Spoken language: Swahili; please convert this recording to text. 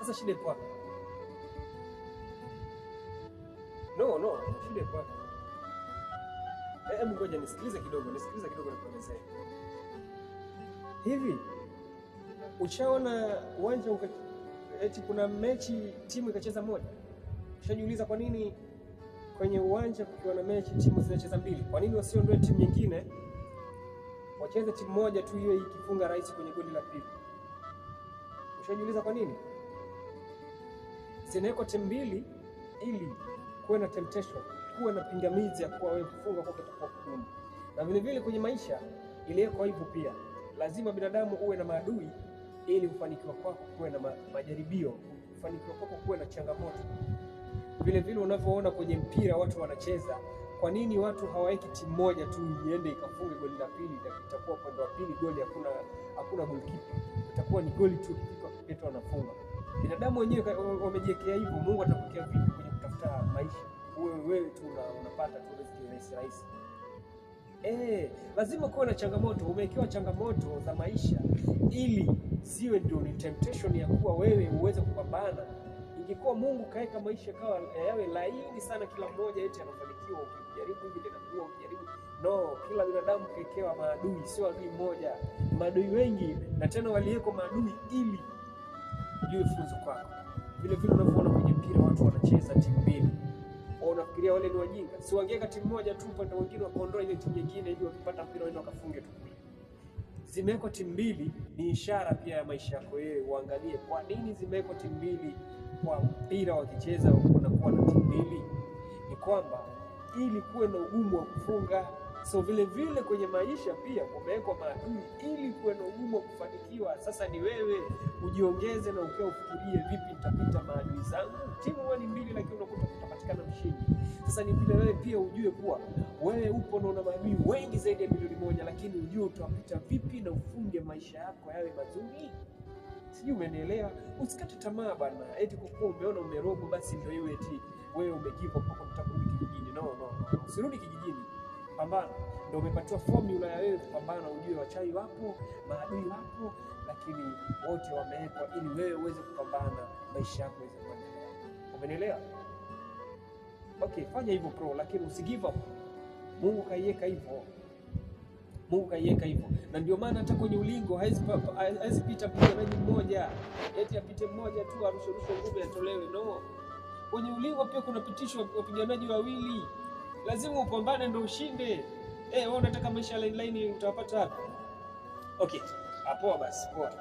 Sasa shida ipo wapi? No, shida ipo wapi? Hebu ngoja nisikilize kidogo nikuelezee. Hivi ushaona uwanja eti kuna mechi timu ikacheza moja? Ushajiuliza kwa nini kwenye uwanja kukiwa na mechi timu zinacheza mbili? Kwa nini wasiondoe timu nyingine wacheze timu moja tu hiyo ikifunga rais kwenye goli la pili? Ushajiuliza kwa nini? Zinawekwa timu mbili ili kuwe na temptation, kuwe na pingamizi ya kuwa wewe kufunga kwa kutakuwa kugumu. Na vile vile kwenye maisha iliwekwa hivyo pia. Lazima binadamu uwe na maadui ili ufanikiwa kwako kuwe na majaribio, ufanikiwa kwako kuwe na changamoto. Vile vile unavyoona kwenye mpira watu wanacheza, kwa nini watu hawaweki timu moja tu iende ikafunge goli la pili, itakuwa upande wa pili goli hakuna goalkeeper, itakuwa ni goli tu kitu wanafunga. Binadamu wenyewe wamejiwekea hivyo. Mungu atakupokea vipi kwenye kutafuta maisha? Wewe tu unapata tu riziki rahisi. Lazima kuwe na changamoto. Umewekewa changamoto za maisha ili siwe ndio ni temptation ya kuwa wewe uweze kupambana. Ingekuwa Mungu kaeka maisha kawa yawe laini sana, kila mmoja eti anafanikiwa, ukijaribu hivi ndio inakuwa, ukijaribu. No, kila binadamu kaekewa maadui, sio adui mmoja, maadui wengi, na tena waliweko maadui ili iwe funzo kwako. Vile vile unavyoona kwenye mpira watu wanacheza timu mbili. Unafikiria wale ni wajinga? Si wangeka timu moja tu, upande mwingine wakaondoa ile timu nyingine ili wakipata mpira wao wakafunge tu. Zimewekwa timu mbili ni ishara pia ya maisha yako wewe. Uangalie kwa nini zimewekwa timu mbili kwa mpira wakicheza unakuwa na timu mbili. Ni kwamba ili kuwe na ugumu wa kufunga. So vile vile kwenye maisha pia kumewekwa maadui ili kuwe na ugumu wa kufanikiwa. Sasa ni wewe ujiongeze na ufikirie vipi nitapita maadui zangu. Timu huwa ni mbili lakini unakuta kutapatikana mshindi. Sasa ni vile wewe pia ujue kuwa wewe upo na una maadui wengi zaidi ya milioni moja, lakini ujue utapita vipi na ufunge maisha yako yawe mazuri. Sijui umenielewa? Usikate tamaa bana. Eti kwa kuwa umeona umerogwa basi ndio wewe eti wewe umegiva mpaka mtakurudi kijijini. No. Usirudi kijijini. Pambana. Ndio umepatiwa formula ya wewe kupambana. Ujue wachawi wapo, maadui wapo, lakini wote wamewekwa ili wewe uweze kupambana, maisha yako yaweze kuendelea. Umenielewa? Okay, fanya hivyo pro, lakini usigive up. Mungu kaiweka hivyo. Na ndio maana hata kwenye ulingo haizi pita mpiganaji mmoja. Eti apite mmoja tu arushe ngumi atolewe. No. Kwenye ulingo pia kuna pitishwa wapiganaji wawili. Lazima upambane ndio ushinde. Wewe unataka maisha line utapata wapi? Okay, poa basi, poa.